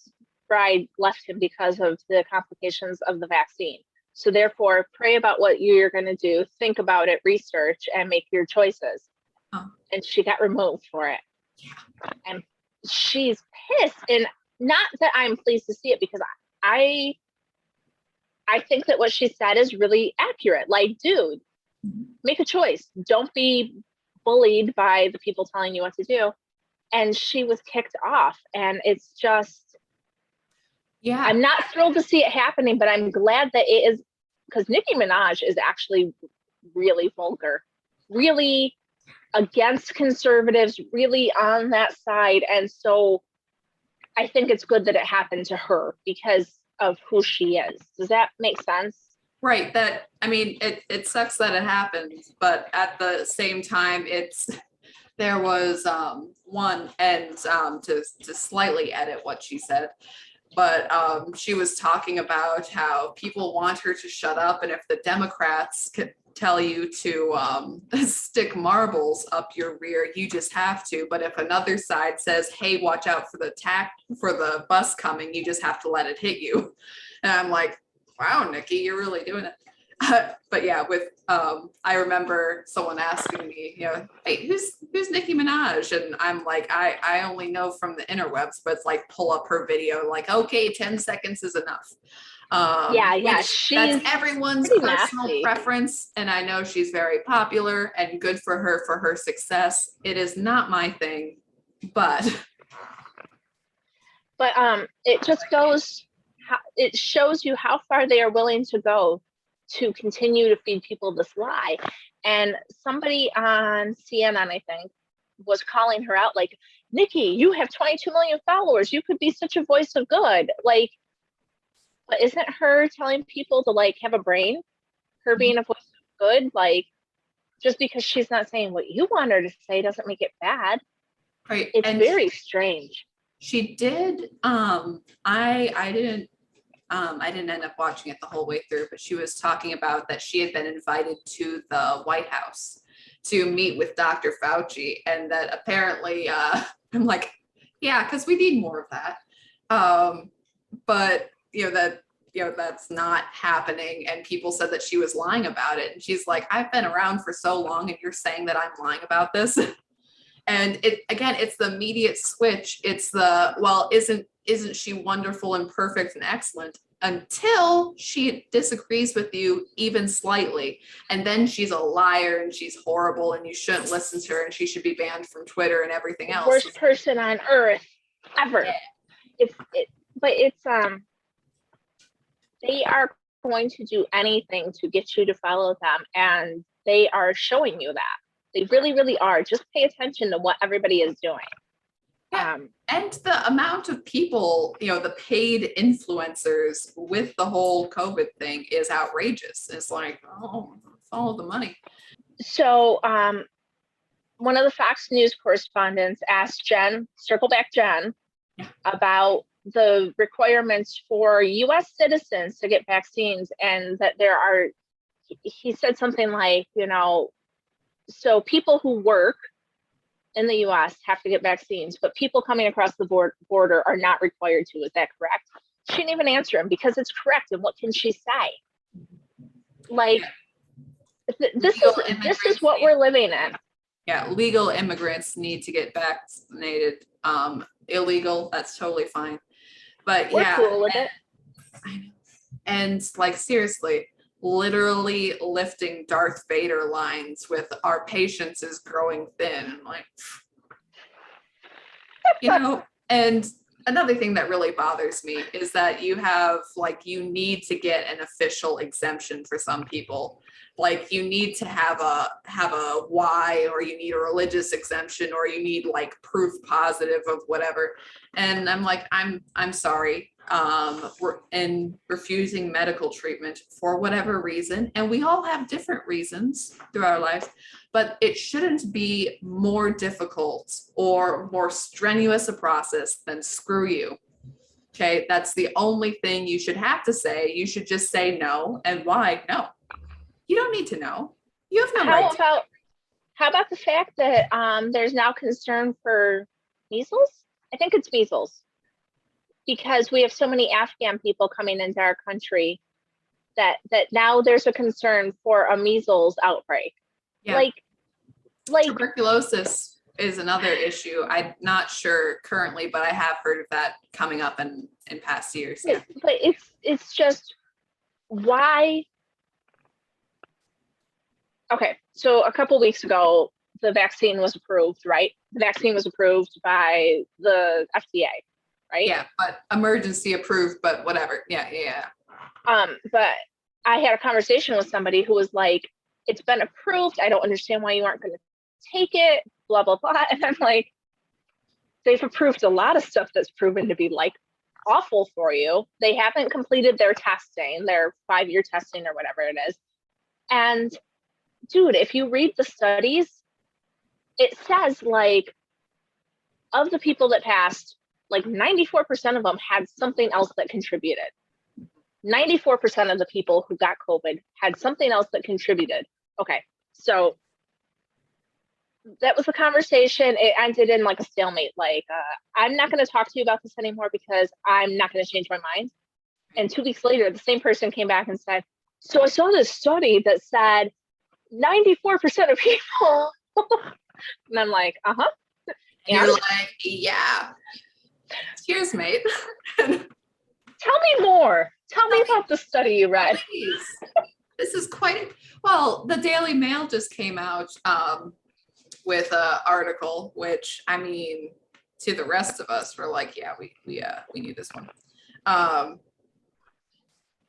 bride left him because of the complications of the vaccine. So therefore, pray about what you're going to do, think about it, research, and make your choices. And she got removed for it. Yeah. And she's pissed. And not that I'm pleased to see it, because I think that what she said is really accurate. Like, dude, make a choice. Don't be bullied by the people telling you what to do. And she was kicked off. And it's just, yeah, I'm not thrilled to see it happening, but I'm glad that it is, because Nicki Minaj is actually really vulgar, really against conservatives, really on that side. And so I think it's good that it happened to her because of who she is. Does that make sense? Right. That, I mean, it sucks that it happened, but at the same time, there was one, and to slightly edit what she said, but she was talking about how people want her to shut up, and if the Democrats could tell you to stick marbles up your rear, you just have to. But if another side says, hey, watch out for the bus coming, you just have to let it hit you. And I'm like, wow, Nikki, you're really doing it. But yeah, with I remember someone asking me, hey, who's Nicki Minaj? And I'm like, I only know from the interwebs, but it's like, pull up her video, like, okay, 10 seconds is enough. Yeah, that's everyone's personal nasty preference, and I know she's very popular and good for her success. It is not my thing, but it just goes, it shows you how far they are willing to go to continue to feed people this lie. And somebody on CNN, I think, was calling her out, like, Nikki, you have 22 million followers, you could be such a voice of good. Like, but isn't her telling people to, like, have a brain? Her being a voice of good, like, just because she's not saying what you want her to say doesn't make it bad. Right. It's very strange. She did. I didn't end up watching it the whole way through, but she was talking about that she had been invited to the White House to meet with Dr. Fauci, and that apparently, I'm like, yeah, because we need more of that. But that's not happening. And people said that she was lying about it. And she's like, I've been around for so long, and you're saying that I'm lying about this. And it's the immediate switch. It's the, well, isn't she wonderful and perfect and excellent, until she disagrees with you even slightly. And then she's a liar and she's horrible and you shouldn't listen to her and she should be banned from Twitter and everything else. Worst person on earth ever. Yeah. They are going to do anything to get you to follow them, and they are showing you that. They really, really are. Just pay attention to what everybody is doing. Yeah. And the amount of people, the paid influencers with the whole COVID thing is outrageous. It's like, oh, follow the money. So one of the Fox News correspondents asked Jen, circle back Jen, about the requirements for US citizens to get vaccines, and that he said something like, so people who work in the US have to get vaccines, but people coming across the border are not required to. Is that correct? She didn't even answer him, because it's correct. And what can she say? Like, this is what we're living in. Yeah, legal immigrants need to get vaccinated. Illegal, that's totally fine. But we're cool with it. I know. And like, seriously, literally lifting Darth Vader lines with our patience is growing thin. Like, and another thing that really bothers me is that you have, like, you need to get an official exemption for some people. Like you need to have a why, or you need a religious exemption, or you need like proof positive of whatever. And I'm like, I'm sorry. We're in refusing medical treatment for whatever reason. And we all have different reasons through our lives, but it shouldn't be more difficult or more strenuous a process than screw you. Okay, that's the only thing you should have to say. You should just say no. And why? No. You don't need to know. You have no right. How about the fact that there's now concern for measles? I think it's measles, because we have so many Afghan people coming into our country that now there's a concern for a measles outbreak. Yeah. Like tuberculosis is another issue. I'm not sure currently, but I have heard of that coming up in past years. Yeah. But it's just, why? Okay, so a couple weeks ago, the vaccine was approved, right? The vaccine was approved by the FDA, right? Yeah, but emergency approved, but whatever. Yeah. But I had a conversation with somebody who was like, it's been approved. I don't understand why you aren't going to take it, blah, blah, blah. And I'm like, they've approved a lot of stuff that's proven to be like awful for you. They haven't completed their testing, their 5-year testing or whatever it is. And dude, if you read the studies, it says like, of the people that passed, like 94% of them had something else that contributed. 94% of the people who got COVID had something else that contributed. Okay, so that was a conversation. It ended in like a stalemate. Like, I'm not going to talk to you about this anymore because I'm not going to change my mind. And 2 weeks later, the same person came back and said, so I saw this study that said 94% of people. And I'm like, uh-huh. And you're like, yeah. Cheers, mate. Tell me more. Tell me about the study you read. Please. This is quite, well, the Daily Mail just came out with an article, which, I mean, to the rest of us, we're like, yeah, we need this one.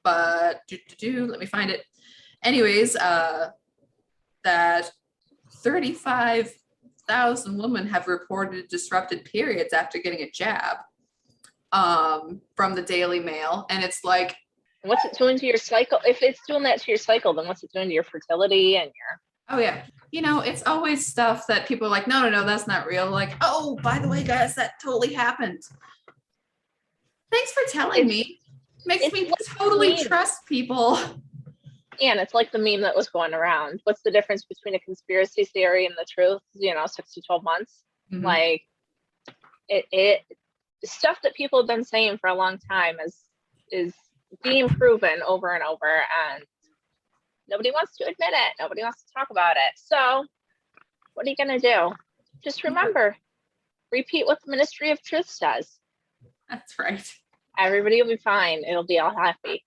But let me find it. Anyways, that 35,000 women have reported disrupted periods after getting a jab, from the Daily Mail. And it's like, what's it doing to your cycle? If it's doing that to your cycle, then what's it doing to your fertility and your... Oh yeah. You know, it's always stuff that people are like, no, that's not real. Like, oh, by the way, guys, that totally happened. Thanks for telling me. Makes me totally trust people. And it's like the meme that was going around. What's the difference between a conspiracy theory and the truth? 6 to 12 months. Mm-hmm. Like it stuff that people have been saying for a long time is being proven over and over, and nobody wants to admit it. Nobody wants to talk about it. So what are you going to do? Just remember, repeat what the Ministry of Truth says. That's right. Everybody will be fine. It'll be all happy.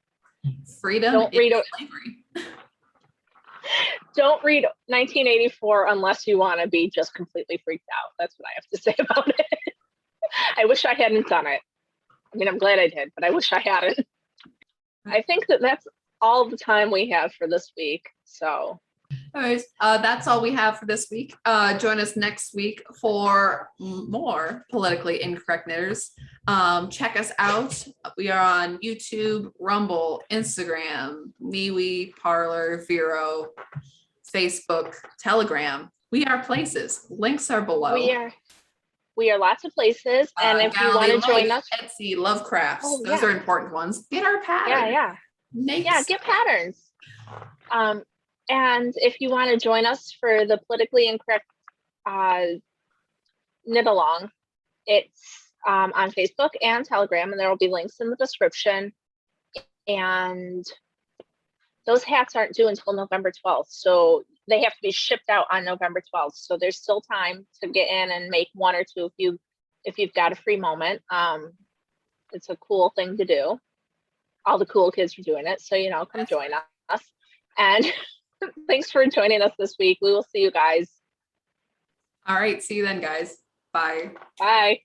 Freedom. Don't read slavery. Don't read 1984 unless you want to be just completely freaked out. That's what I have to say about it. I wish I hadn't done it. I mean, I'm glad I did, but I wish I hadn't. I think that's all the time we have for this week. So, anyways, that's all we have for this week. Join us next week for more Politically Incorrect Knitters. Check us out. We are on YouTube, Rumble, Instagram, MeWe, Parler, Vero, Facebook, Telegram. We are places. Links are below. We are lots of places. And if you want to join us, Etsy, Lovecrafts, those are important ones. Get our pattern. Get patterns. And if you want to join us for the Politically Incorrect knit along, it's on Facebook and Telegram, and there will be links in the description. And those hats aren't due until November 12th, so they have to be shipped out on November 12th. So there's still time to get in and make one or two if you've got a free moment. It's a cool thing to do. All the cool kids are doing it, so come join us. And thanks for joining us this week. We will see you guys. All right, see you then, guys. Bye. Bye.